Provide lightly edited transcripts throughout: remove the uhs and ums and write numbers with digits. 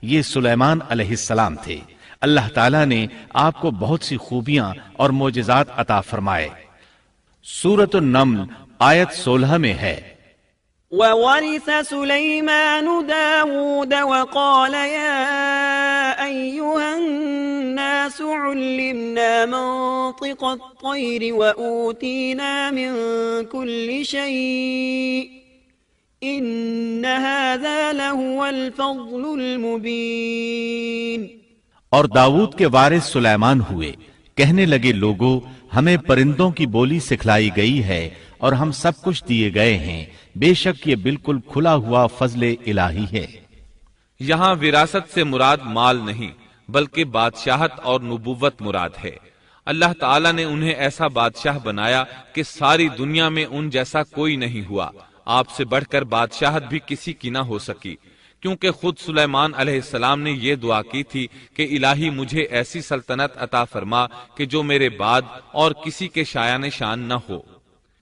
یہ سلیمان علیہ السلام تھے۔ اللہ تعالیٰ نے آپ کو بہت سی خوبیاں اور معجزات عطا فرمائے۔ سورۃ النمل آیت 16 میں ہے، وَوَرِثَ سُلَيْمَانُ دَاوُودَ وَقَالَ يَا أَيُّهَا النَّاسُ عُلِّمْنَا مَنطِقَ الطَّيْرِ وَأُوتِينَا مِن كُلِّ شَيْءٍ إِنَّ هَذَا لَهُوَ الْفَضْلُ الْمُبِينُ۔ اور داؤد کے وارث سلیمان ہوئے، کہنے لگے لوگوں ہمیں پرندوں کی بولی سکھلائی گئی ہے اور ہم سب کچھ دیے گئے ہیں، بے شک یہ بالکل کھلا ہوا فضل الہی ہے۔ یہاں وراثت سے مراد مال نہیں بلکہ بادشاہت اور نبوت مراد ہے۔ اللہ تعالیٰ نے انہیں ایسا بادشاہ بنایا کہ ساری دنیا میں ان جیسا کوئی نہیں ہوا، آپ سے بڑھ کر بادشاہت بھی کسی کی نہ ہو سکی، کیونکہ خود سلیمان علیہ السلام نے یہ دعا کی تھی کہ الہی مجھے ایسی سلطنت عطا فرما کہ جو میرے بعد اور کسی کے شایان شان نہ ہو۔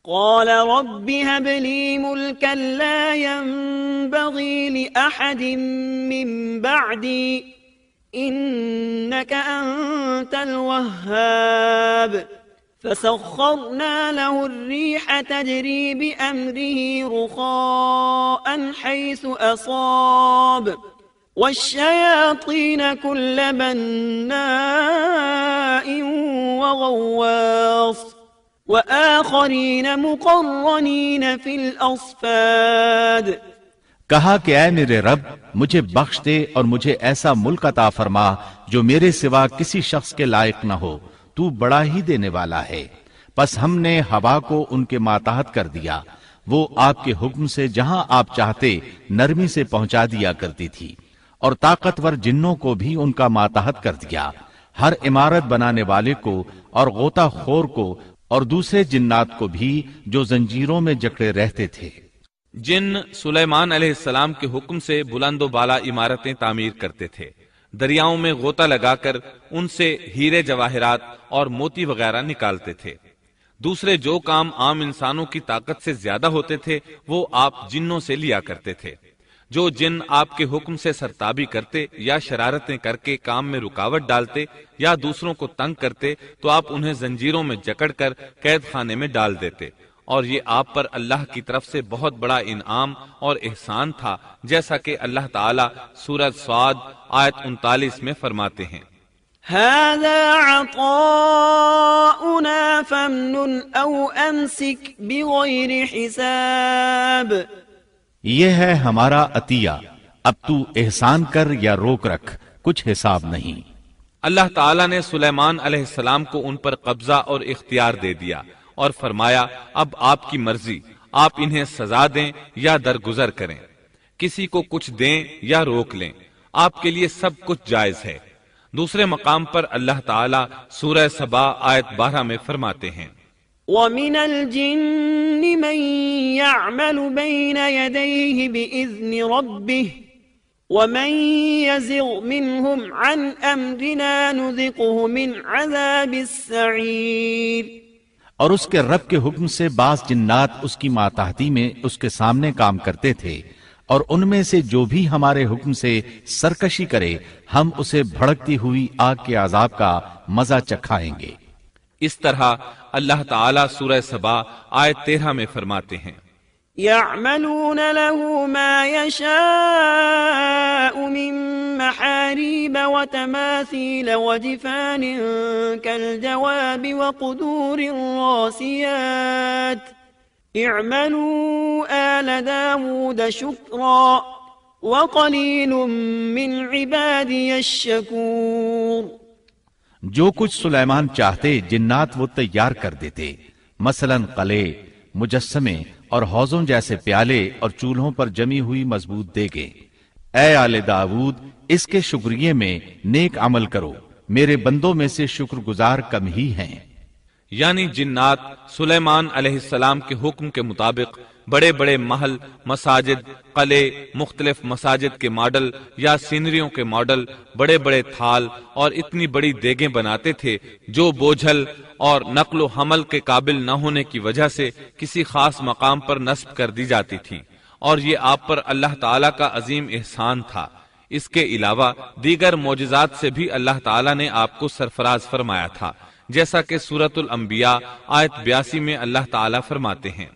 قال رب هب لي ملكا لا ينبغي لأحد من بعدي إنك أنت الوهاب فسخرنا له الريح تجري بأمره رخاء حيث أصاب والشياطين كل بناء وغواص وآخرین مقرنین فی الاصفاد۔ کہا کہ اے میرے رب مجھے بخش دے اور مجھے ایسا ملک عطا فرما جو میرے سوا کسی شخص کے لائق نہ ہو، تو بڑا ہی دینے والا ہے۔ پس ہم نے ہوا کو ان کے ماتحت کر دیا، وہ آپ کے حکم سے جہاں آپ چاہتے نرمی سے پہنچا دیا کرتی تھی، اور طاقتور جنوں کو بھی ان کا ماتحت کر دیا، ہر عمارت بنانے والے کو اور غوطہ خور کو اور دوسرے جنات کو بھی جو زنجیروں میں جکڑے رہتے تھے۔ جن سلیمان علیہ السلام کے حکم سے بلند و بالا عمارتیں تعمیر کرتے تھے، دریاؤں میں غوطہ لگا کر ان سے ہیرے جواہرات اور موتی وغیرہ نکالتے تھے۔ دوسرے جو کام عام انسانوں کی طاقت سے زیادہ ہوتے تھے وہ آپ جنوں سے لیا کرتے تھے۔ جو جن آپ کے حکم سے سرتابی کرتے یا شرارتیں کر کے کام میں رکاوٹ ڈالتے یا دوسروں کو تنگ کرتے تو آپ انہیں زنجیروں میں جکڑ کر قید خانے میں ڈال دیتے، اور یہ آپ پر اللہ کی طرف سے بہت بڑا انعام اور احسان تھا، جیسا کہ اللہ تعالیٰ سورۃ صاد آیت 39 میں فرماتے ہیں، هذا عطاؤنا فامنن او امسک بغیر حساب۔ یہ ہے ہمارا عطیہ، اب تو احسان کر یا روک رکھ، کچھ حساب نہیں۔ اللہ تعالیٰ نے سلیمان علیہ السلام کو ان پر قبضہ اور اختیار دے دیا اور فرمایا اب آپ کی مرضی، آپ انہیں سزا دیں یا درگزر کریں، کسی کو کچھ دیں یا روک لیں، آپ کے لیے سب کچھ جائز ہے۔ دوسرے مقام پر اللہ تعالیٰ سورہ سبا آیت 12 میں فرماتے ہیں، وَمِنَ الْجِنِّ مَن يَعْمَلُ بَيْنَ يَدَيْهِ بِإِذْنِ رَبِّهِ وَمَن يَزِغْ مِنْهُمْ عَنْ أَمْرِنَا نُذِقْهُ مِنْ عَذَابِ السَّعِيرِ۔ اور اس کے رب کے حکم سے بعض جنات اس کی ماتحتی میں اس کے سامنے کام کرتے تھے، اور ان میں سے جو بھی ہمارے حکم سے سرکشی کرے ہم اسے بھڑکتی ہوئی آگ کے عذاب کا مزہ چکھائیں گے۔ اس طرح اللہ تعالیٰ سورہ سبا آیت 13 میں فرماتے ہیں، يَعْمَلُونَ لَهُ مَا يَشَاءُ مِن مَحَارِيبَ وَتَمَاثِيلَ وَجِفَانٍ كَالْجَوَابِ وَقُدُورٍ رَاسِيَاتٍ اعْمَلُوا آلَ دَاوُودَ شُكْرًا وَقَلِيلٌ مِّنْ عِبَادِيَ الشَّكُورُ۔ جو کچھ سلیمان چاہتے جنات وہ تیار کر دیتے، مثلا قلعے، مجسمے اور حوضوں جیسے پیالے اور چولہوں پر جمی ہوئی مضبوط دیگیں۔ اے آل داود اس کے شکریے میں نیک عمل کرو، میرے بندوں میں سے شکر گزار کم ہی ہیں۔ یعنی جنات سلیمان علیہ السلام کے حکم کے مطابق بڑے بڑے محل، مساجد، قلعے، مختلف مساجد کے ماڈل یا سینریوں کے ماڈل، بڑے بڑے تھال اور اتنی بڑی دیگیں بناتے تھے جو بوجھل اور نقل و حمل کے قابل نہ ہونے کی وجہ سے کسی خاص مقام پر نصب کر دی جاتی تھی، اور یہ آپ پر اللہ تعالیٰ کا عظیم احسان تھا۔ اس کے علاوہ دیگر معجزات سے بھی اللہ تعالیٰ نے آپ کو سرفراز فرمایا تھا، جیسا کہ سورۃ الانبیاء آیت 82 میں اللہ تعالیٰ فرماتے ہیں،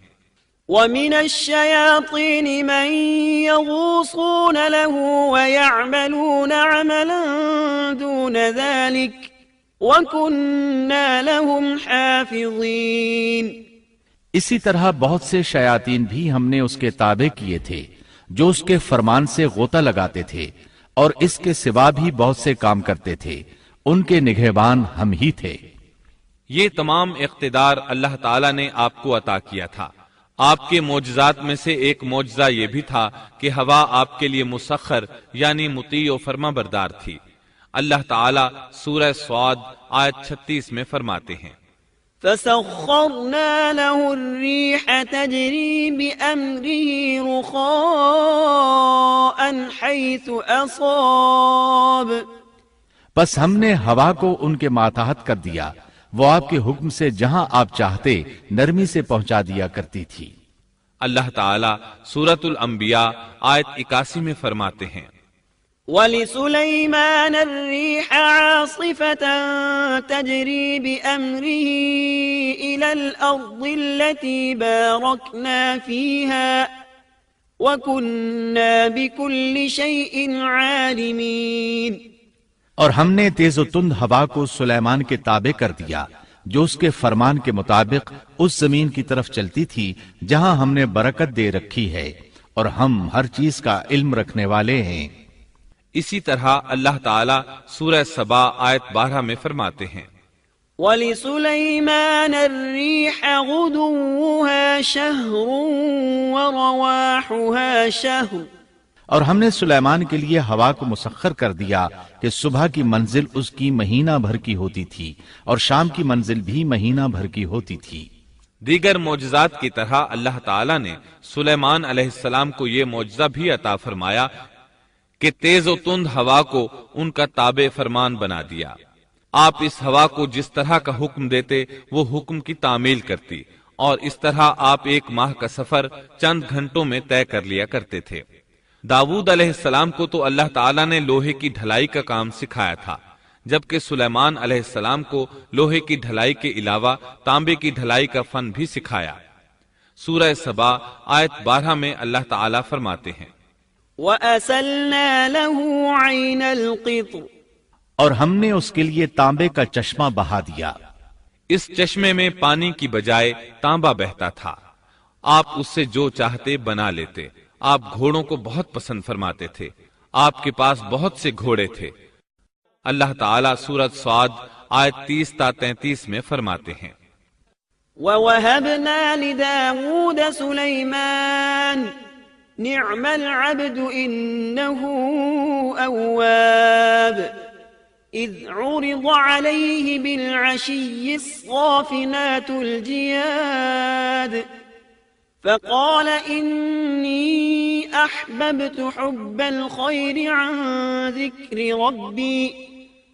وَمِنَ الشَّيَاطِينِ مَن يَغُوصُونَ لَهُ وَيَعْمَلُونَ عَمَلًا دُونَ ذَلِكَ وَكُنَّا لَهُمْ حَافِظِينَ۔ اسی طرح بہت سے شیاطین بھی ہم نے اس کے تابع کیے تھے جو اس کے فرمان سے غوطہ لگاتے تھے، اور اس کے سوا بھی بہت سے کام کرتے تھے، ان کے نگہبان ہم ہی تھے۔ یہ تمام اقتدار اللہ تعالیٰ نے آپ کو عطا کیا تھا۔ آپ کے معجزات میں سے ایک معجزہ یہ بھی تھا کہ ہوا آپ کے لیے مسخر یعنی مطیع و فرما بردار تھی۔ اللہ تعالیٰ سورہ صاد آیت 36 میں فرماتے ہیں، فَسَخَّرْنَا لَهُ الرِّيحَ تَجْرِي بِأَمْرِهِ رُخَاءً حَيْثُ أَصَابَ، پس ہم نے ہوا کو ان کے ماتحت کر دیا، وہ آپ کے حکم سے جہاں آپ چاہتے نرمی سے پہنچا دیا کرتی تھی۔ اللہ تعالیٰ سورۃ الانبیاء آیت 81 میں فرماتے ہیں، وَلِسُلَيْمَانَ الرِّيحَ عَاصِفَةً تَجْرِي بِأَمْرِهِ إِلَى الْأَرْضِ الَّتِي بَارَكْنَا فِيهَا وَكُنَّا بِكُلِّ شَيْءٍ عَالِمِينَ۔ اور ہم نے تیز و تند ہوا کو سلیمان کے تابع کر دیا جو اس کے فرمان کے مطابق اس زمین کی طرف چلتی تھی جہاں ہم نے برکت دے رکھی ہے، اور ہم ہر چیز کا علم رکھنے والے ہیں۔ اسی طرح اللہ تعالیٰ سورہ سبا آیت 12 میں فرماتے ہیں، وَلِسُلَيْمَانَ الرِّيحَ غُدُوُّهَا شَهْرٌ وَرَوَاحُهَا شَهْرٌ، اور ہم نے سلیمان کے لیے ہوا کو مسخر کر دیا کہ صبح کی منزل اس کی مہینہ بھر کی ہوتی تھی اور شام کی منزل بھی مہینہ بھر کی ہوتی تھی۔ دیگر معجزات کی طرح اللہ تعالیٰ نے سلیمان علیہ السلام کو یہ معجزہ بھی عطا فرمایا کہ تیز و تند ہوا کو ان کا تابع فرمان بنا دیا۔ آپ اس ہوا کو جس طرح کا حکم دیتے وہ حکم کی تعمیل کرتی، اور اس طرح آپ ایک ماہ کا سفر چند گھنٹوں میں طے کر لیا کرتے تھے۔ داؤد علیہ السلام کو تو اللہ تعالیٰ نے لوہے کی ڈھلائی کا کام سکھایا تھا، جبکہ سلیمان علیہ السلام کو لوہے کی ڈھلائی کے علاوہ تانبے کی ڈھلائی کا فن بھی سکھایا۔ سورہ سبا آیت 12 میں اللہ تعالیٰ فرماتے ہیں، وَأَسَلْنَا لَهُ عَيْنَ الْقِطْرِ، اور ہم نے اس کے لیے تانبے کا چشمہ بہا دیا۔ اس چشمے میں پانی کی بجائے تانبا بہتا تھا، آپ اس سے جو چاہتے بنا لیتے۔ آپ گھوڑوں کو بہت پسند فرماتے تھے، آپ کے پاس بہت سے گھوڑے تھے۔ اللہ تعالیٰ سورۃ صاد آیت 30 تا 33 میں فرماتے ہیں، وَوَهَبْنَا لِدَاوُودَ سُلَيْمَانَ نِعْمَ الْعَبْدُ إِنَّهُ أَوَّابٌ إِذْ عُرِضَ عَلَيْهِ بِالْعَشِيِّ الصَّافِنَاتُ الْجِيَادُ فقال إني أحببت حب الخير عن ذكر ربي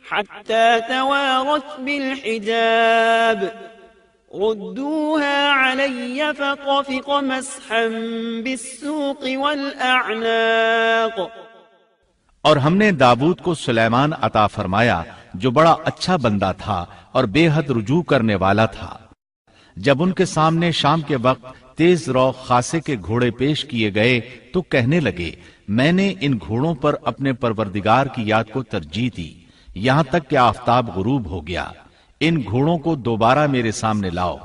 حتى توارت بالحجاب ردوها علي فطفق مسحا بالسوق والأعناق۔ اور ہم نے داؤد کو سلیمان عطا فرمایا جو بڑا اچھا بندہ تھا اور بے حد رجوع کرنے والا تھا۔ جب ان کے سامنے شام کے وقت تیز رو خاصے کے گھوڑے پیش کیے گئے تو کہنے لگے، میں نے ان گھوڑوں پر اپنے پروردگار کی یاد کو ترجیح دی یہاں تک کہ آفتاب غروب ہو گیا۔ ان گھوڑوں کو دوبارہ میرے سامنے لاؤ۔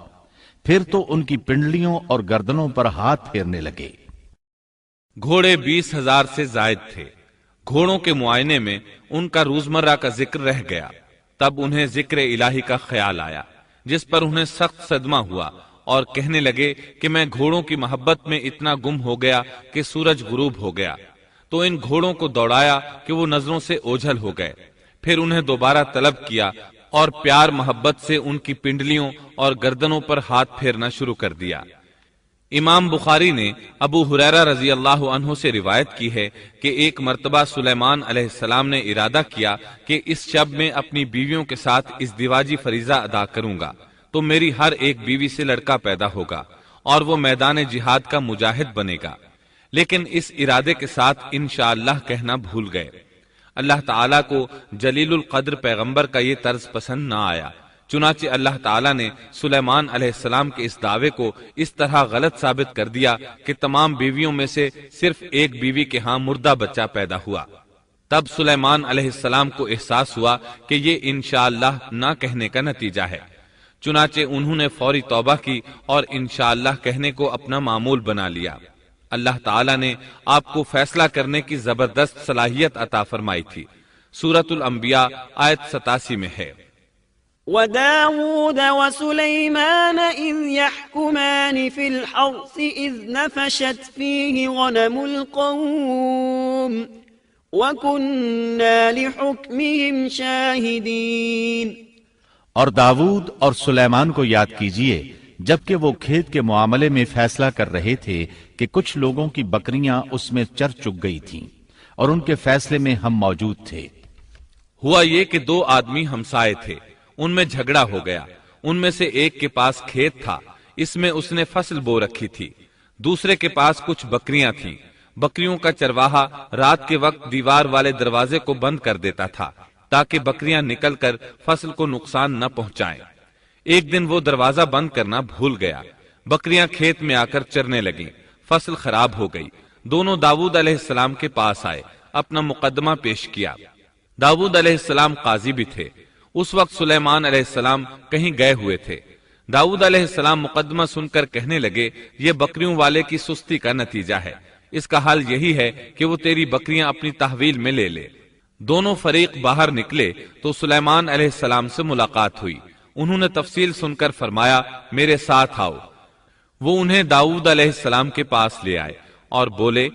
پھر تو ان کی پنڈلیوں اور گردنوں پر ہاتھ پھیرنے لگے۔ گھوڑے 20,000 سے زائد تھے۔ گھوڑوں کے معائنے میں ان کا روزمرہ کا ذکر رہ گیا، تب انہیں ذکر الہی کا خیال آیا، جس پر انہیں سخت صدمہ ہوا اور کہنے لگے کہ میں گھوڑوں کی محبت میں اتنا گم ہو گیا کہ سورج غروب ہو گیا۔ تو ان گھوڑوں کو دوڑایا کہ وہ نظروں سے اوجھل ہو گئے۔ پھر انہیں دوبارہ طلب کیا اور پیار محبت سے ان کی پنڈلیوں اور گردنوں پر ہاتھ پھیرنا شروع کر دیا۔ امام بخاری نے ابو ہریرہ رضی اللہ عنہ سے روایت کی ہے کہ ایک مرتبہ سلیمان علیہ السلام نے ارادہ کیا کہ اس شب میں اپنی بیویوں کے ساتھ ازدواجی فریضہ ادا کروں گا تو میری ہر ایک بیوی سے لڑکا پیدا ہوگا اور وہ میدان جہاد کا مجاہد بنے گا۔ لیکن اس ارادے کے ساتھ انشاءاللہ کہنا بھول گئے۔ اللہ تعالیٰ کو جلیل القدر پیغمبر کا یہ طرز پسند نہ آیا، چنانچہ اللہ تعالیٰ نے سلیمان علیہ السلام کے اس دعوے کو اس طرح غلط ثابت کر دیا کہ تمام بیویوں میں سے صرف ایک بیوی کے ہاں مردہ بچہ پیدا ہوا۔ تب سلیمان علیہ السلام کو احساس ہوا کہ یہ انشاءاللہ نہ کہنے کا نتیجہ ہے، چنانچہ انہوں نے فوری توبہ کی اور انشاءاللہ کہنے کو اپنا معمول بنا لیا۔ اللہ تعالیٰ نے آپ کو فیصلہ کرنے کی زبردست صلاحیت عطا فرمائی تھی۔ سورۃ الانبیاء آیت 87 میں ہے، وداود وسليمان إذ يحكمان في الحرث إذ نفشت فيه غنم القوم وكنا لحكمهم شاهدين۔ اور داود اور سلیمان کو یاد کیجئے جبکہ وہ کھیت کے معاملے میں فیصلہ کر رہے تھے کہ کچھ لوگوں کی بکریاں اس میں چر چک گئی تھیں اور ان کے فیصلے میں ہم موجود تھے۔ ہوا یہ کہ دو آدمی ہمسائے تھے، ان میں جھگڑا ہو گیا۔ ان میں سے ایک کے پاس کھیت تھا، اس میں اس نے فصل بو رکھی تھی، دوسرے کے پاس کچھ بکریاں تھیں۔ بکریوں کا چرواہا رات کے وقت دیوار والے دروازے کو بند کر دیتا تھا تاکہ بکریاں نکل کر فصل کو نقصان نہ پہنچائیں۔ ایک دن وہ دروازہ بند کرنا بھول گیا، بکریاں کھیت میں آ کر چرنے لگیں، فصل خراب ہو گئی۔ دونوں داؤد علیہ السلام کے پاس آئے، اپنا مقدمہ پیش کیا۔ داؤد علیہ السلام قاضی بھی تھے۔ اس وقت سلیمان علیہ السلام کہیں گئے ہوئے تھے۔ داؤد علیہ السلام مقدمہ سن کر کہنے لگے، یہ بکریوں والے کی سستی کا نتیجہ ہے، اس کا حل یہی ہے کہ وہ تیری بکریاں اپنی تحویل میں لے لے۔ دونوں فریق باہر نکلے تو سلیمان علیہ السلام سے ملاقات ہوئی۔ انہوں نے تفصیل سن کر فرمایا، میرے ساتھ آؤ۔ وہ انہیں داؤد علیہ السلام کے پاس لے آئے اور بولے،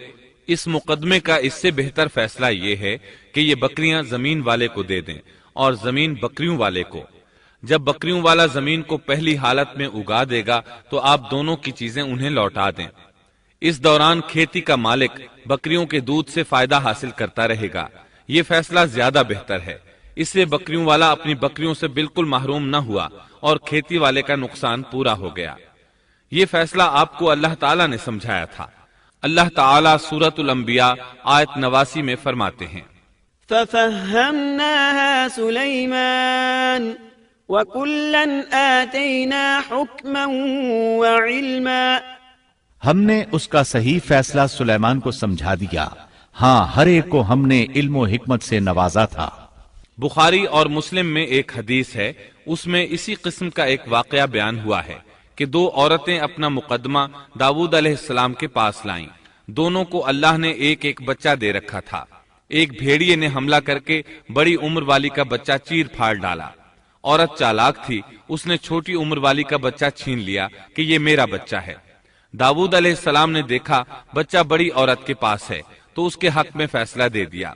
اس مقدمے کا اس سے بہتر فیصلہ یہ ہے کہ یہ بکریاں زمین والے کو دے دیں اور زمین بکریوں والے کو۔ جب بکریوں والا زمین کو پہلی حالت میں اگا دے گا تو آپ دونوں کی چیزیں انہیں لوٹا دیں۔ اس دوران کھیتی کا مالک بکریوں کے دودھ سے فائدہ حاصل کرتا رہے گا۔ یہ فیصلہ زیادہ بہتر ہے۔ اس سے بکریوں والا اپنی بکریوں سے بالکل محروم نہ ہوا اور کھیتی والے کا نقصان پورا ہو گیا۔ یہ فیصلہ آپ کو اللہ تعالیٰ نے سمجھایا تھا۔ اللہ تعالیٰ سورۃ الانبیاء آیت 89 میں فرماتے ہیں، ففهمناها سليمان وكلا آتينا حكما وعلما۔ ہم نے اس کا صحیح فیصلہ سلیمان کو سمجھا دیا، ہاں ہر ایک کو ہم نے علم و حکمت سے نوازا تھا۔ بخاری اور مسلم میں ایک حدیث ہے، اس میں اسی قسم کا ایک واقعہ بیان ہوا ہے کہ دو عورتیں اپنا مقدمہ داؤد علیہ السلام کے پاس لائیں۔ دونوں کو اللہ نے ایک ایک بچہ دے رکھا تھا۔ ایک بھیڑیے نے حملہ کر کے بڑی عمر والی کا بچہ چیر پھاڑ ڈالا۔ عورت چالاک تھی، اس نے چھوٹی عمر والی کا بچہ چھین لیا کہ یہ میرا بچہ ہے۔ داؤد علیہ السلام نے دیکھا بچہ بڑی عورت کے پاس ہے تو اس کے حق میں فیصلہ دے دیا۔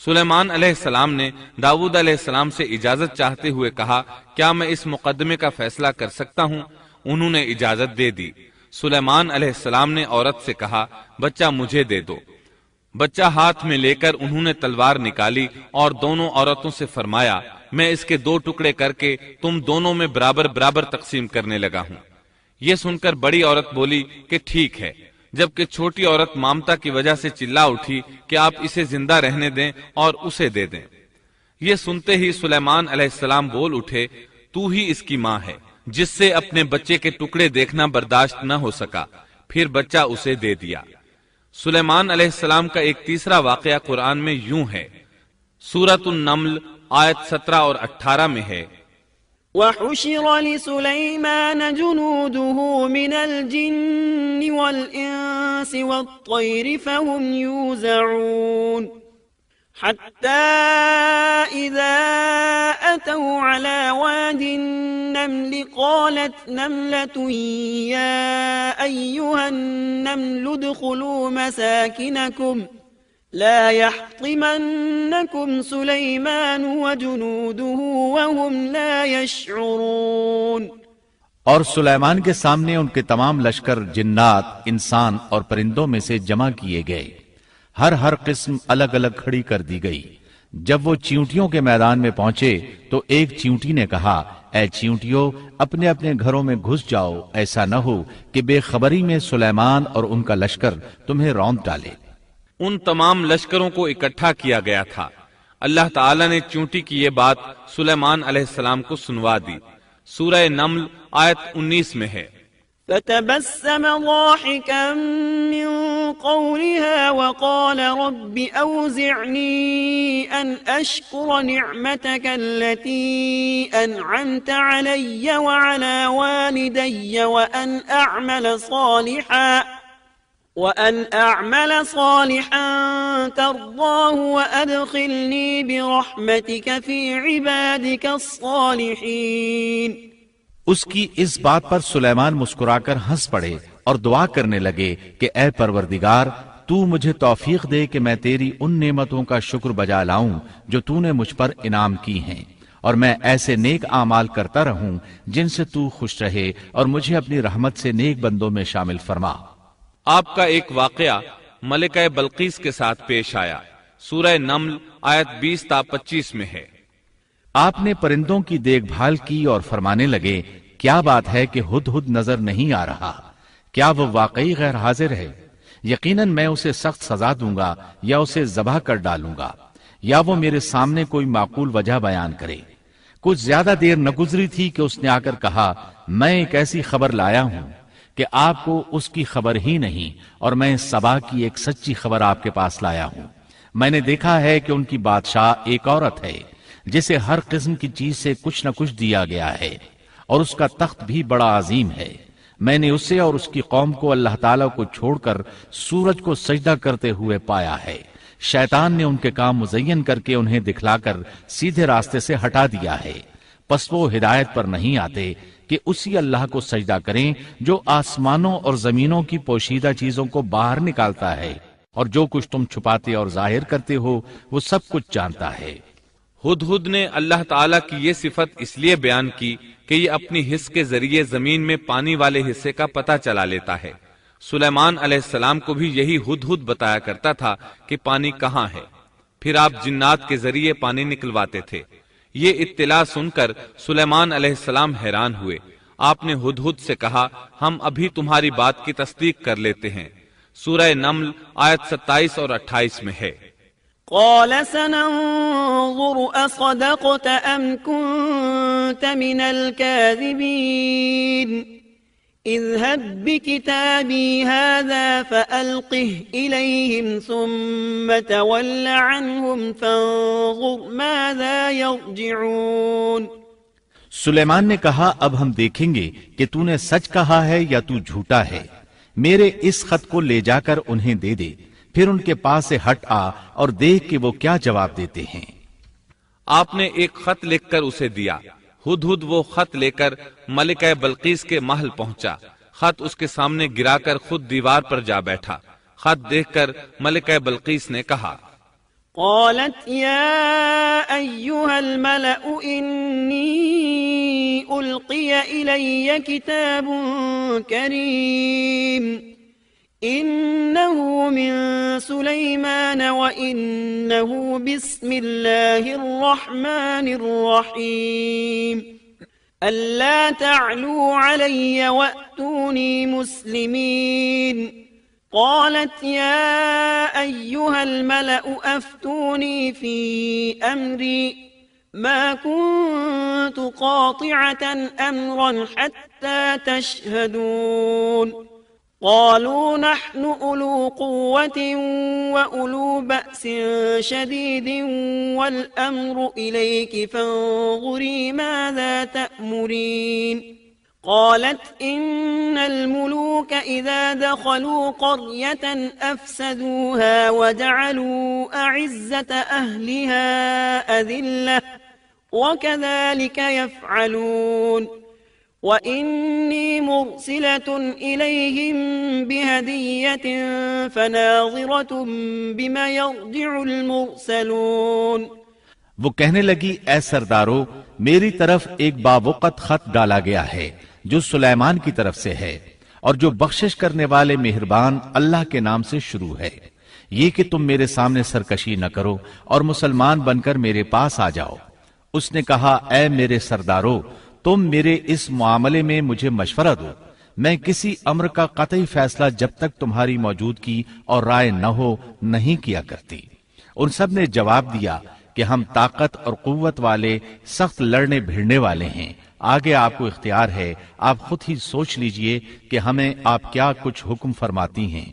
سلیمان علیہ السلام نے داؤد علیہ السلام سے اجازت چاہتے ہوئے کہا، کیا میں اس مقدمے کا فیصلہ کر سکتا ہوں؟ انہوں نے اجازت دے دی۔ سلیمان علیہ السلام نے عورت سے کہا، بچہ مجھے دے دو۔ بچہ ہاتھ میں لے کر انہوں نے تلوار نکالی اور دونوں عورتوں سے فرمایا، میں اس کے 2 ٹکڑے کر کے تم دونوں میں برابر برابر تقسیم کرنے لگا ہوں۔ یہ سن کر بڑی عورت بولی کہ ٹھیک ہے، جبکہ چھوٹی عورت مامتا کی وجہ سے چلا اٹھی کہ آپ اسے زندہ رہنے دیں اور اسے دے دیں۔ یہ سنتے ہی سلیمان علیہ السلام بول اٹھے، تو ہی اس کی ماں ہے، جس سے اپنے بچے کے ٹکڑے دیکھنا برداشت نہ ہو سکا، پھر بچہ اسے دے دیا۔ سلیمان علیہ السلام کا ایک تیسرا واقعہ قرآن میں یوں ہے، سورۃ النمل آیت 17 اور 18 میں ہے، وحشر لسليمان جنوده من الجن والإنس والطير فهم يوزعون حتى إذا أتوا على واد النمل قالت نملة يا أيها النمل ادخلوا مساكنكم لا يحطمنكم سليمان وجنوده وهم لا يشعرون۔ اور سلیمان کے سامنے ان کے تمام لشکر جنات، انسان اور پرندوں میں سے جمع کیے گئے، ہر قسم الگ الگ کھڑی کر دی گئی۔ جب وہ چیونٹیوں کے میدان میں پہنچے تو ایک چیونٹی نے کہا، اے چیونٹیوں، اپنے اپنے گھروں میں گھس جاؤ، ایسا نہ ہو کہ بے خبری میں سلیمان اور ان کا لشکر تمہیں روند ڈالے۔ ان تمام لشکروں کو اکٹھا کیا گیا تھا۔ اللہ تعالی نے چونٹی کی یہ بات سلیمان علیہ السلام کو سنوا دی۔ سورہ نمل آیت 19 میں ہے، فتبسم ضاحكا من قولها وقال رب أوزعني أن أشكر نعمتك التي أنعمت علي وعلى والدي وأن أعمل صالحا ترضاه وأدخلني برحمتك في عبادك الصالحين۔ اس کی اس بات پر سلیمان مسکرا کر ہنس پڑے اور دعا کرنے لگے کہ اے پروردگار، تو مجھے توفیق دے کہ میں تیری ان نعمتوں کا شکر بجا لاؤں جو تو نے مجھ پر انعام کی ہیں، اور میں ایسے نیک اعمال کرتا رہوں جن سے تو خوش رہے، اور مجھے اپنی رحمت سے نیک بندوں میں شامل فرما۔ آپ کا ایک واقعہ ملکہ بلقیس کے ساتھ پیش آیا۔ سورہ نمل آیت 20 تا 25 میں ہے، آپ نے پرندوں کی دیکھ بھال کی اور فرمانے لگے، کیا بات ہے کہ ہدہد نظر نہیں آ رہا؟ کیا وہ واقعی غیر حاضر ہے؟ یقیناً میں اسے سخت سزا دوں گا یا اسے ذبح کر ڈالوں گا، یا وہ میرے سامنے کوئی معقول وجہ بیان کرے۔ کچھ زیادہ دیر نہ گزری تھی کہ اس نے آ کر کہا، میں ایک ایسی خبر لایا ہوں کہ آپ کو اس کی خبر ہی نہیں، اور میں سبا کی ایک سچی خبر آپ کے پاس لایا ہوں۔ میں نے دیکھا ہے کہ ان کی بادشاہ ایک عورت ہے جسے ہر قسم کی چیز سے کچھ نہ کچھ دیا گیا ہے، اور اس کا تخت بھی بڑا عظیم ہے۔ میں نے اسے اور اس کی قوم کو اللہ تعالیٰ کو چھوڑ کر سورج کو سجدہ کرتے ہوئے پایا ہے۔ شیطان نے ان کے کام مزین کر کے انہیں دکھلا کر سیدھے راستے سے ہٹا دیا ہے، پس وہ ہدایت پر نہیں آتے کہ اسی اللہ کو سجدہ کریں جو آسمانوں اور زمینوں کی پوشیدہ چیزوں کو باہر نکالتا ہے، اور جو کچھ تم چھپاتے اور ظاہر کرتے ہو وہ سب کچھ جانتا ہے۔ ہدہد نے اللہ تعالیٰ کی یہ صفت اس لیے بیان کی کہ یہ اپنی حس کے ذریعے زمین میں پانی والے حصے کا پتہ چلا لیتا ہے۔ سلیمان علیہ السلام کو بھی یہی ہدہد بتایا کرتا تھا کہ پانی کہاں ہے، پھر آپ جنات کے ذریعے پانی نکلواتے تھے۔ یہ اطلاع سن کر سلیمان علیہ السلام حیران ہوئے۔ آپ نے ہدہد سے کہا، ہم ابھی تمہاری بات کی تصدیق کر لیتے ہیں۔ سورہ نمل آیت 27 اور 28 میں ہے، قال سننظر أصدقت أم كنت من الكاذبين اذهب بكتابي هذا فألقه إليهم ثم تول عنهم فانظر ماذا يرجعون۔ سلیمان نے کہا، اب ہم دیکھیں گے کہ تو نے سچ کہا ہے یا تو جھوٹا ہے۔ میرے اس خط کو لے جا کر انہیں دے دے، پھر ان کے پاس سے ہٹ آ اور دیکھ کہ وہ کیا جواب دیتے ہیں۔ آپ نے ایک خط لکھ کر اسے دیا۔ ہدہد وہ خط لے کر ملکہ بلقیس کے محل پہنچا۔ خط اس کے سامنے گرا کر خود دیوار پر جا بیٹھا۔ خط دیکھ کر ملکہ بلقیس نے کہا، قالت يا أيها الملأ إني ألقي إلي كتاب كريم إنه من سليمان وإنه بسم الله الرحمن الرحيم ألا تعلوا علي وأتوني مسلمين۔ قالت يا أيها الملأ أفتوني في أمري ما كنت قاطعة أمرا حتى تشهدون۔ قالوا نحن أولو قوة وأولو بأس شديد والأمر إليك فانظري ماذا تأمرين۔ قالت إن الملوك إذا دخلوا قرية أفسدوها وجعلوا أعزة أهلها أذلة وكذلك يفعلون وإني مرسلة إليهم بهدية فناظرة بما يرجع المرسلون۔ وہ کہنے لگی، اے سردارو، میری طرف ایک باوقت خط ڈالا گیا ہے جو سلیمان کی طرف سے ہے، اور جو بخشش کرنے والے مہربان اللہ کے نام سے شروع ہے۔ یہ کہ تم میرے سامنے سرکشی نہ کرو اور مسلمان بن کر میرے پاس آ جاؤ۔ اس نے کہا اے میرے سردارو، تم میرے اس معاملے میں مجھے مشورہ دو، میں کسی امر کا قطعی فیصلہ جب تک تمہاری موجودگی اور رائے نہ ہو نہیں کیا کرتی۔ ان سب نے جواب دیا کہ ہم طاقت اور قوت والے، سخت لڑنے بھیڑنے والے ہیں، آگے آپ کو اختیار ہے، آپ خود ہی سوچ لیجئے کہ ہمیں آپ کیا کچھ حکم فرماتی ہیں۔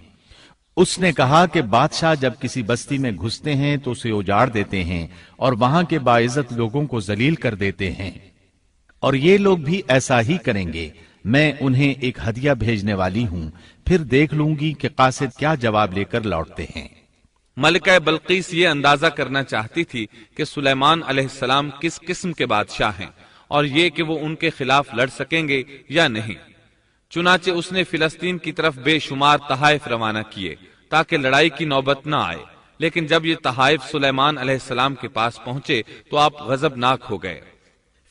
اس نے کہا کہ بادشاہ جب کسی بستی میں گھستے ہیں تو اسے اجاڑ دیتے ہیں اور وہاں کے باعزت لوگوں کو ذلیل کر دیتے ہیں، اور یہ لوگ بھی ایسا ہی کریں گے۔ میں انہیں ایک ہدیہ بھیجنے والی ہوں، پھر دیکھ لوں گی کہ قاصد کیا جواب لے کر لوٹتے ہیں۔ ملکہ بلقیس یہ اندازہ کرنا چاہتی تھی کہ سلیمان علیہ السلام کس قسم کے بادشاہ ہیں، اور یہ کہ وہ ان کے خلاف لڑ سکیں گے یا نہیں۔ چنانچہ اس نے فلسطین کی طرف بے شمار تحائف روانہ کیے تاکہ لڑائی کی نوبت نہ آئے، لیکن جب یہ تحائف سلیمان علیہ السلام کے پاس پہنچے تو آپ غضبناک ہو گئے۔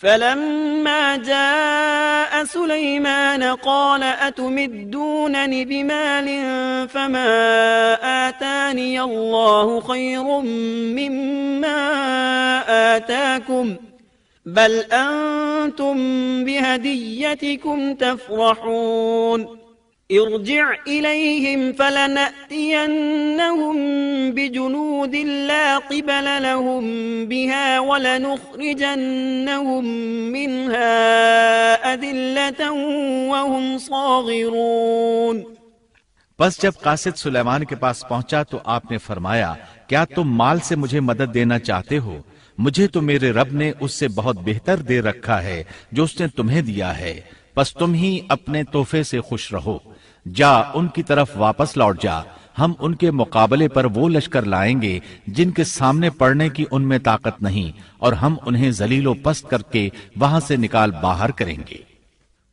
فلما جاء سليمان قال أتمدونني بمال فما آتاني الله خير مما آتاكم بل أنتم بهديتكم تفرحون ارجع إليهم فلنأتينهم بجنود لا قبل لهم بها ولنخرجنهم منها أذلة وهم صاغرون۔ بس جب قاصد سلیمان کے پاس پہنچا تو آپ نے فرمایا کیا تم مال سے مجھے مدد دینا چاہتے ہو؟ مجھے تو میرے رب نے اس سے بہت بہتر دے رکھا ہے جو اس نے تمہیں دیا ہے، بس تم ہی اپنے تحفے سے خوش رہو۔ جا ان کی طرف واپس لوٹ جا، ہم ان کے مقابلے پر وہ لشکر لائیں گے جن کے سامنے پڑنے کی ان میں طاقت نہیں، اور ہم انہیں ذلیل و پست کر کے وہاں سے نکال باہر کریں گے۔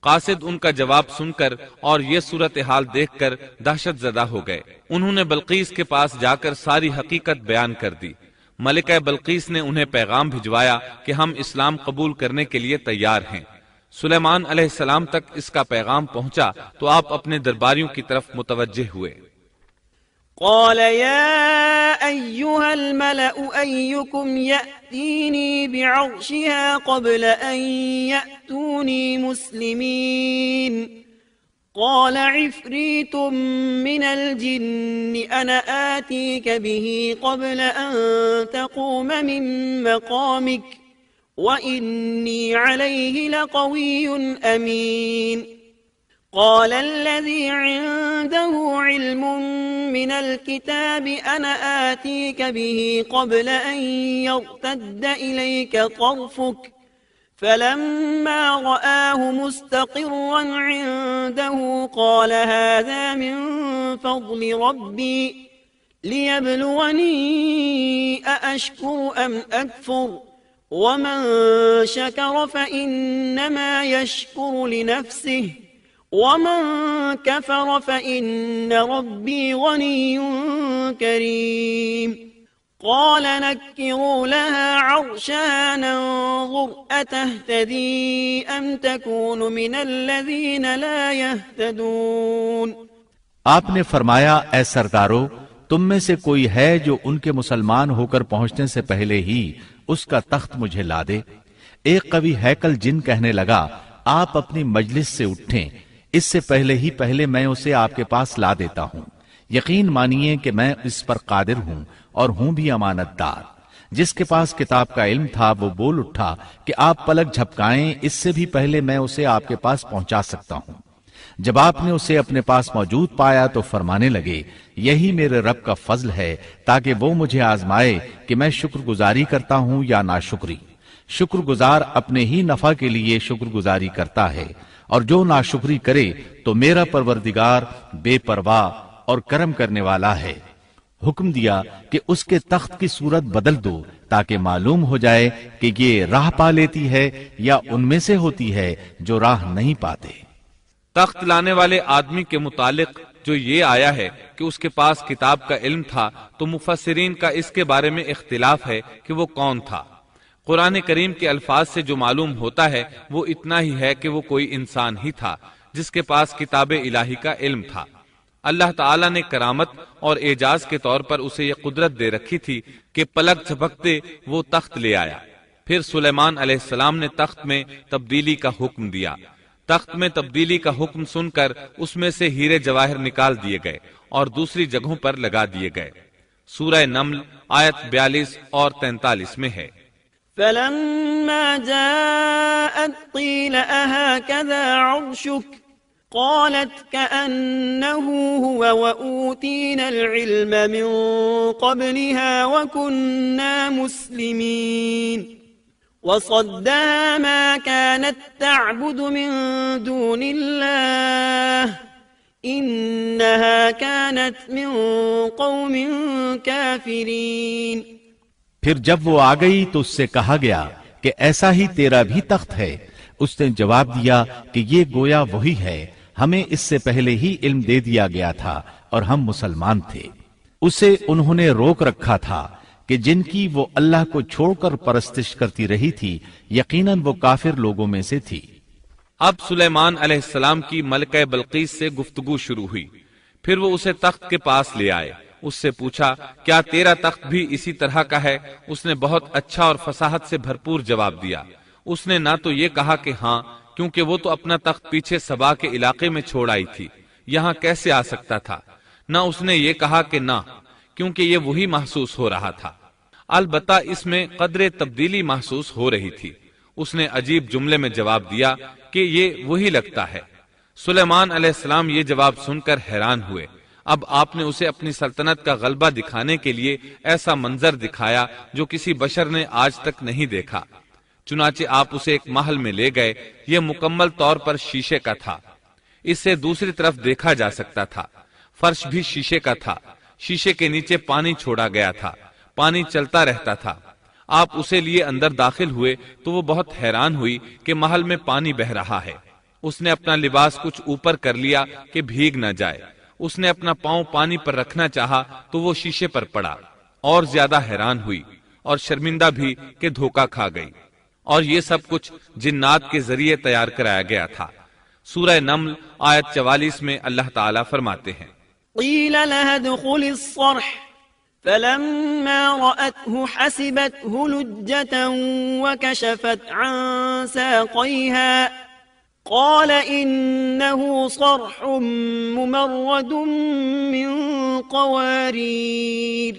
قاصد ان کا جواب سن کر اور یہ صورتحال دیکھ کر دہشت زدہ ہو گئے۔ انہوں نے بلقیس کے پاس جا کر ساری حقیقت بیان کر دی۔ ملکہ بلقیس نے انہیں پیغام بھجوایا کہ ہم اسلام قبول کرنے کے لیے تیار ہیں۔ سلیمان علیہ السلام تک اس کا پیغام پہنچا تو آپ اپنے درباریوں کی طرف متوجہ ہوئے۔ قال يا أيها الملأ أيكم يأتيني بعرشها قبل أن يأتوني مسلمين قال عفريت من الجن أنا آتيك به قبل أن تقوم من مقامك وإني عليه لقوي أمين قال الذي عنده علم من الكتاب أنا آتيك به قبل أن يرتد إليك طرفك فلما رآه مستقرا عنده قال هذا من فضل ربي ليبلوني أأشكر أم أكفر ومن شكر فإنما يشكر لنفسه ومن كفر فإن ربي غني كريم قال نكروا لها عرشها ننظر أتهتدي أم تكون من الذين لا يهتدون۔ آپ نے فرمایا اے سردارو، تم میں سے کوئی ہے جو ان کے مسلمان ہو کر پہنچنے سے پہلے ہی اس کا تخت مجھے لا دے۔ ایک قوی ہیکل جن کہنے لگا آپ اپنی مجلس سے اٹھیں، اس سے پہلے میں اسے آپ کے پاس لا دیتا ہوں۔ یقین مانیے کہ میں اس پر قادر ہوں اور ہوں بھی امانت دار۔ جس کے پاس کتاب کا علم تھا وہ بول اٹھا کہ آپ پلک جھپکائیں، اس سے بھی پہلے میں اسے آپ کے پاس پہنچا سکتا ہوں۔ جب آپ نے اسے اپنے پاس موجود پایا تو فرمانے لگے یہی میرے رب کا فضل ہے تاکہ وہ مجھے آزمائے کہ میں شکر گزاری کرتا ہوں یا ناشکری۔ شکر گزار اپنے ہی نفع کے لیے شکر گزاری کرتا ہے، اور جو ناشکری کرے تو میرا پروردگار بے پرواہ اور کرم کرنے والا ہے۔ حکم دیا کہ اس کے تخت کی صورت بدل دو تاکہ معلوم ہو جائے کہ یہ راہ پا لیتی ہے یا ان میں سے ہوتی ہے جو راہ نہیں پاتے۔ تخت لانے والے آدمی کے متعلق جو یہ آیا ہے کہ اس کے پاس کتاب کا علم تھا، تو مفسرین کا اس کے بارے میں اختلاف ہے کہ وہ کون تھا۔ قرآن کریم کے الفاظ سے جو معلوم ہوتا ہے وہ اتنا ہی ہے کہ وہ کوئی انسان ہی تھا جس کے پاس کتاب الہی کا علم تھا۔ اللہ تعالیٰ نے کرامت اور اعجاز کے طور پر اسے یہ قدرت دے رکھی تھی کہ پلک جھپکتے وہ تخت لے آیا۔ پھر سلیمان علیہ السلام نے تخت میں تبدیلی کا حکم دیا۔ تخت میں تبدیلی کا حکم سن کر اس میں سے ہیرے جواہر نکال دیے گئے اور دوسری جگہوں پر لگا دیے گئے۔ سورہ نمل آیت 42 اور 43 میں ہے۔ فلما جاءت قيل أهكذا عرشك قالت كأنه هو وأوتينا العلم من قبلها وكنا مسلمين وصدها ما كانت تعبد من دون الله إنها كانت من قوم كافرين۔ پھر جب وہ آ گئی تو اس سے کہا گیا کہ ایسا ہی تیرا بھی تخت ہے۔ اس نے جواب دیا کہ یہ گویا وہی ہے، ہمیں اس سے پہلے ہی علم دے دیا گیا تھا اور ہم مسلمان تھے۔ اسے انہوں نے روک رکھا تھا کہ جن کی وہ اللہ کو چھوڑ کر پرستش کرتی رہی تھی، یقیناً وہ کافر لوگوں میں سے تھی۔ اب سلیمان علیہ السلام کی ملکہ بلقیس سے گفتگو شروع ہوئی۔ پھر وہ اسے تخت کے پاس لے آئے۔ اس سے پوچھا، کیا تیرا تخت بھی اسی طرح کا ہے؟ اس نے بہت اچھا اور فصاحت سے بھرپور جواب دیا۔ اس نے نہ تو یہ کہا کہ ہاں، کیونکہ وہ تو اپنا تخت پیچھے سبا کے علاقے میں چھوڑ آئی تھی، یہاں کیسے آ سکتا تھا، نہ اس نے یہ کہا کہ نہ، کیونکہ یہ وہی محسوس ہو رہا تھا۔ البتہ اس میں قدر تبدیلی محسوس ہو رہی تھی۔ اس نے عجیب جملے میں جواب دیا کہ یہ وہی لگتا ہے۔ سلیمان علیہ السلام یہ جواب سن کر حیران ہوئے۔ اب آپ نے اسے اپنی سلطنت کا غلبہ دکھانے کے لیے ایسا منظر دکھایا جو کسی بشر نے آج تک نہیں دیکھا۔ چنانچہ آپ اسے ایک محل میں لے گئے۔ یہ مکمل طور پر شیشے کا تھا، اس سے دوسری طرف دیکھا جا سکتا تھا۔ فرش بھی شیشے کا تھا، شیشے کے نیچے پانی چھوڑا گیا تھا، پانی چلتا رہتا تھا۔ آپ اسے لیے اندر داخل ہوئے تو وہ بہت حیران ہوئی کہ محل میں پانی بہ رہا ہے۔ اس نے اپنا لباس کچھ اوپر کر لیا کہ بھیگ نہ جائے۔ اس نے اپنا پاؤں پانی پر رکھنا چاہا تو وہ شیشے پر پڑا، اور زیادہ حیران ہوئی اور شرمندہ بھی کہ دھوکا کھا گئی۔ اور یہ سب کچھ جنات کے ذریعے تیار کرایا گیا تھا۔ سورہ نمل آیت 44 میں اللہ تعالیٰ فرماتے ہیں، قیل لها ادخل الصرح فلما رأته حسبته لجة وكشفت عن ساقيها قال إنه صرح ممرد من قوارير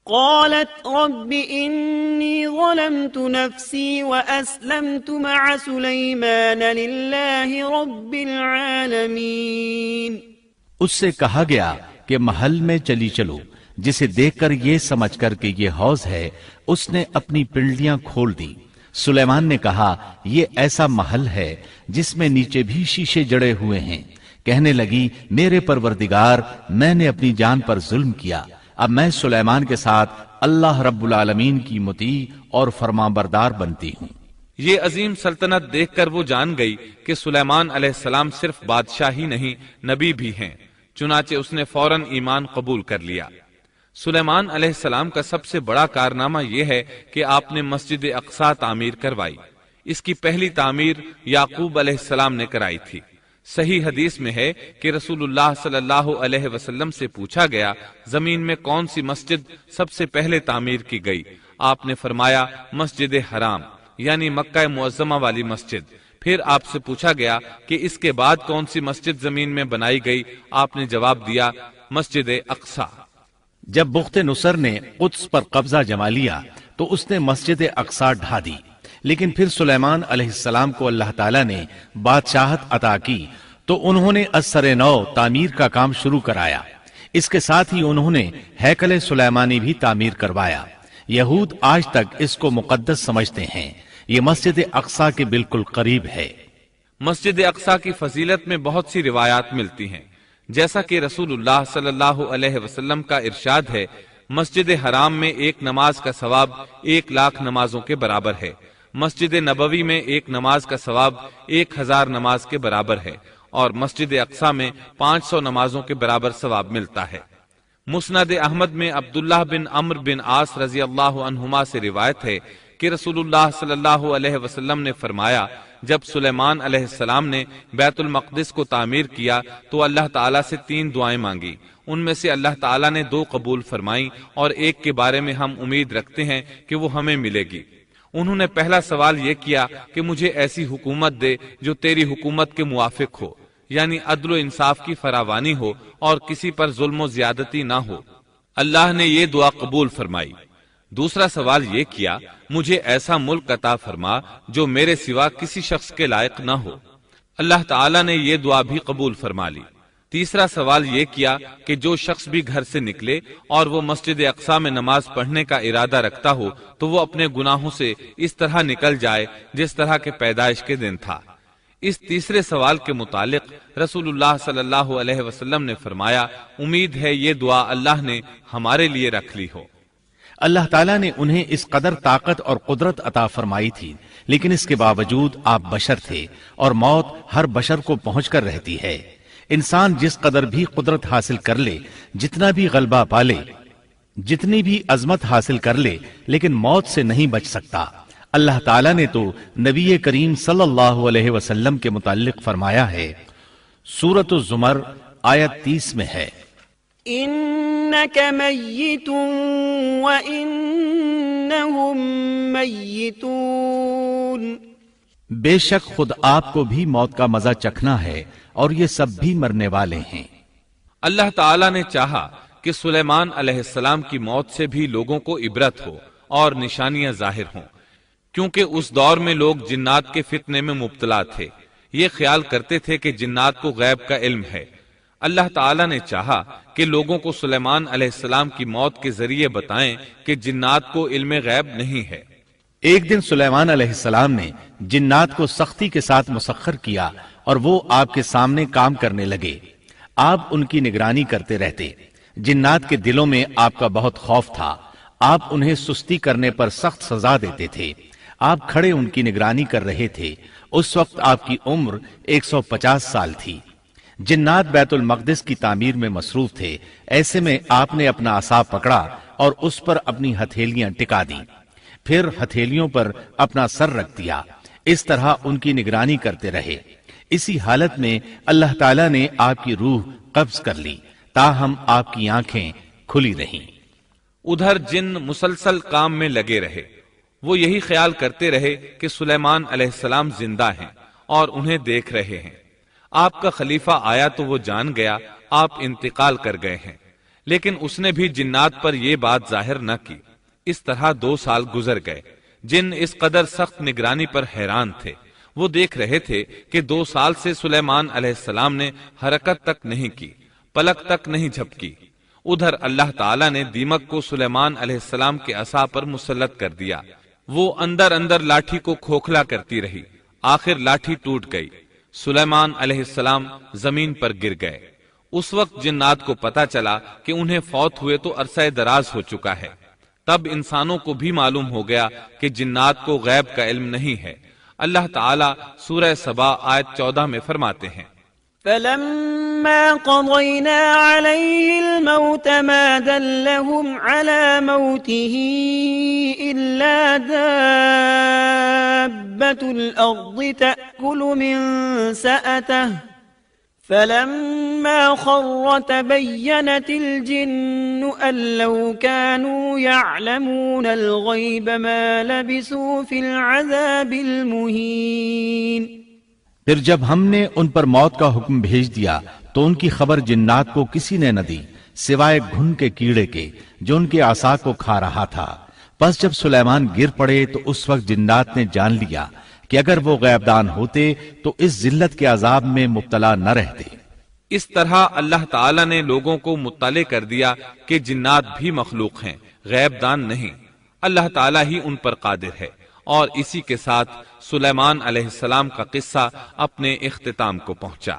قالت رب إني ظلمت نفسي وأسلمت مع سليمان لله رب العالمين۔ اس سے کہا گیا کہ محل میں چلی چلو، جسے دیکھ کر یہ سمجھ کر کہ یہ حوض ہے، اس نے اپنی پنڈلیاں کھول دی۔ سلیمان نے کہا، یہ ایسا محل ہے جس میں نیچے بھی شیشے جڑے ہوئے ہیں۔ کہنے لگی، میرے پروردگار، میں نے اپنی جان پر ظلم کیا، اب میں سلیمان کے ساتھ اللہ رب العالمین کی مطیع اور فرمانبردار بنتی ہوں۔ یہ عظیم سلطنت دیکھ کر وہ جان گئی کہ سلیمان علیہ السلام صرف بادشاہ ہی نہیں، نبی بھی ہیں۔ چنانچہ اس نے فوراً ایمان قبول کر لیا۔ سلیمان علیہ السلام کا سب سے بڑا کارنامہ یہ ہے کہ آپ نے مسجد اقصی تعمیر کروائی۔ اس کی پہلی تعمیر یعقوب علیہ السلام نے کرائی تھی۔ صحیح حدیث میں ہے کہ رسول اللہ صلی اللہ علیہ وسلم سے پوچھا گیا، زمین میں کون سی مسجد سب سے پہلے تعمیر کی گئی؟ آپ نے فرمایا، مسجد حرام، یعنی مکہ معظمہ والی مسجد۔ پھر آپ سے پوچھا گیا کہ اس کے بعد کون سی مسجد زمین میں بنائی گئی؟ آپ نے جواب دیا، مسجد اقصی۔ جب بخت نصر نے قدس پر قبضہ جما لیا تو اس نے مسجد اقصی ڈھا دی، لیکن پھر سلیمان علیہ السلام کو اللہ تعالیٰ نے بادشاہت عطا کی تو انہوں نے ازسر نو تعمیر کا کام شروع کرایا۔ اس کے ساتھ ہی انہوں نے ہیکل سلیمانی بھی تعمیر کروایا۔ یہود آج تک اس کو مقدس سمجھتے ہیں۔ یہ مسجد اقصی کے بالکل قریب ہے۔ مسجد اقصی کی فضیلت میں بہت سی روایات ملتی ہیں، جیسا کہ رسول اللہ صلی اللہ علیہ وسلم کا ارشاد ہے، مسجد حرام میں ایک نماز کا ثواب 1,00,000 نمازوں کے برابر ہے، مسجد نبوی میں ایک نماز کا ثواب 1000 نماز کے برابر ہے، اور مسجد اقصی میں 500 نمازوں کے برابر ثواب ملتا ہے۔ مسند احمد میں عبداللہ بن عمرو بن عاص رضی اللہ عنہما سے روایت ہے کہ رسول اللہ صلی اللہ علیہ وسلم نے فرمایا، جب سلیمان علیہ السلام نے بیت المقدس کو تعمیر کیا تو اللہ تعالیٰ سے 3 دعائیں مانگی، ان میں سے اللہ تعالیٰ نے 2 قبول فرمائیں اور ایک کے بارے میں ہم امید رکھتے ہیں کہ وہ ہمیں ملے گی۔ انہوں نے پہلا سوال یہ کیا کہ مجھے ایسی حکومت دے جو تیری حکومت کے موافق ہو، یعنی عدل و انصاف کی فراوانی ہو اور کسی پر ظلم و زیادتی نہ ہو۔ اللہ نے یہ دعا قبول فرمائی۔ دوسرا سوال یہ کیا مجھے ایسا ملک عطا فرما جو میرے سوا کسی شخص کے لائق نہ ہو۔ اللہ تعالیٰ نے یہ دعا بھی قبول فرما لی۔ تیسرا سوال یہ کیا کہ جو شخص بھی گھر سے نکلے اور وہ مسجد اقصی میں نماز پڑھنے کا ارادہ رکھتا ہو تو وہ اپنے گناہوں سے اس طرح نکل جائے جس طرح کے پیدائش کے دن تھا۔ اس تیسرے سوال کے متعلق رسول اللہ صلی اللہ علیہ وسلم نے فرمایا، امید ہے یہ دعا اللہ نے ہمارے لیے رکھ لی ہو۔ اللہ تعالیٰ نے انہیں اس قدر طاقت اور قدرت عطا فرمائی تھی، لیکن اس کے باوجود آپ بشر تھے اور موت ہر بشر کو پہنچ کر رہتی ہے۔ انسان جس قدر بھی قدرت حاصل کر لے، جتنا بھی غلبہ پالے، جتنی بھی عظمت حاصل کر لے، لیکن موت سے نہیں بچ سکتا۔ اللہ تعالیٰ نے تو نبی کریم صلی اللہ علیہ وسلم کے متعلق فرمایا ہے، سورۃ الزمر آیت 30 میں ہے، انک میت وانہم میتون، بے شک خود آپ کو بھی موت کا مزہ چکھنا ہے اور یہ سب بھی مرنے والے ہیں۔ اللہ تعالیٰ نے چاہا کہ سلیمان علیہ السلام کی موت سے بھی لوگوں کو عبرت ہو اور نشانیاں ظاہر ہوں، کیونکہ اس دور میں لوگ جنات کے فتنے میں مبتلا تھے۔ یہ خیال کرتے تھے کہ جنات کو غیب کا علم ہے۔ اللہ تعالیٰ نے چاہا کہ لوگوں کو سلیمان علیہ السلام کی موت کے ذریعے بتائیں کہ جنات کو علم غیب نہیں ہے۔ ایک دن سلیمان علیہ السلام نے جنات کو سختی کے ساتھ مسخر کیا اور وہ آپ کے سامنے کام کرنے لگے۔ آپ ان کی نگرانی کرتے رہتے۔ جنات کے دلوں میں آپ کا بہت خوف تھا۔ آپ انہیں سستی کرنے پر سخت سزا دیتے تھے۔ آپ کھڑے ان کی نگرانی کر رہے تھے۔ اس وقت آپ کی عمر 150 سال تھی۔ جنات بیت المقدس کی تعمیر میں مصروف تھے۔ ایسے میں آپ نے اپنا عصا پکڑا اور اس پر اپنی ہتھیلیاں ٹکا دی، پھر ہتھیلیوں پر اپنا سر رکھ دیا۔ اس طرح ان کی نگرانی کرتے رہے۔ اسی حالت میں اللہ تعالیٰ نے آپ کی روح قبض کر لی، تاہم آپ کی آنکھیں کھلی رہیں۔ ادھر جن مسلسل کام میں لگے رہے۔ وہ یہی خیال کرتے رہے کہ سلیمان علیہ السلام زندہ ہیں اور انہیں دیکھ رہے ہیں۔ آپ کا خلیفہ آیا تو وہ جان گیا آپ انتقال کر گئے ہیں، لیکن اس نے بھی جنات پر یہ بات ظاہر نہ کی۔ اس طرح 2 سال گزر گئے۔ جن اس قدر سخت نگرانی پر حیران تھے۔ وہ دیکھ رہے تھے کہ 2 سال سے سلیمان علیہ السلام نے حرکت تک نہیں کی، پلک تک نہیں جھپکی۔ ادھر اللہ تعالیٰ نے دیمک کو سلیمان علیہ السلام کے عصا پر مسلط کر دیا۔ وہ اندر اندر لاٹھی کو کھوکھلا کرتی رہی۔ آخر لاٹھی ٹوٹ گئی۔ سلیمان علیہ السلام زمین پر گر گئے۔ اس وقت جنات کو پتا چلا کہ انہیں فوت ہوئے تو عرصہ دراز ہو چکا ہے۔ تب انسانوں کو بھی معلوم ہو گیا کہ جنات کو غیب کا علم نہیں ہے۔ اللہ تعالیٰ سورہ سبا آیت 14 میں فرماتے ہیں، فَلَمَّا قَضَيْنَا عَلَيْهِ الْمَوْتَ مَا دَلَّهُمْ عَلَى مَوْتِهِ إِلَّا دَابَّةُ الْأَرْضِ تَأْكُلُ مِنْ سَأَتَهُ فَلَمَّا خَرَّ تَبَيَّنَتِ الْجِنُّ أَن لَّوْ كَانُوا يَعْلَمُونَ الْغَيْبَ مَا لَبِثُوا فِي الْعَذَابِ الْمُهِينِ۔ پھر جب ہم نے ان پر موت کا حکم بھیج دیا تو ان کی خبر جنات کو کسی نے نہ دی سوائے گھن کے کیڑے کے جو ان کے عصا کو کھا رہا تھا۔ پس جب سلیمان گر پڑے تو اس وقت جنات نے جان لیا کہ اگر وہ غیب دان ہوتے تو اس ذلت کے عذاب میں مبتلا نہ رہتے۔ اس طرح اللہ تعالیٰ نے لوگوں کو مطلع کر دیا کہ جنات بھی مخلوق ہیں، غیب دان نہیں۔ اللہ تعالیٰ ہی ان پر قادر ہے۔ اور اسی کے ساتھ سلیمان علیہ السلام کا قصہ اپنے اختتام کو پہنچا۔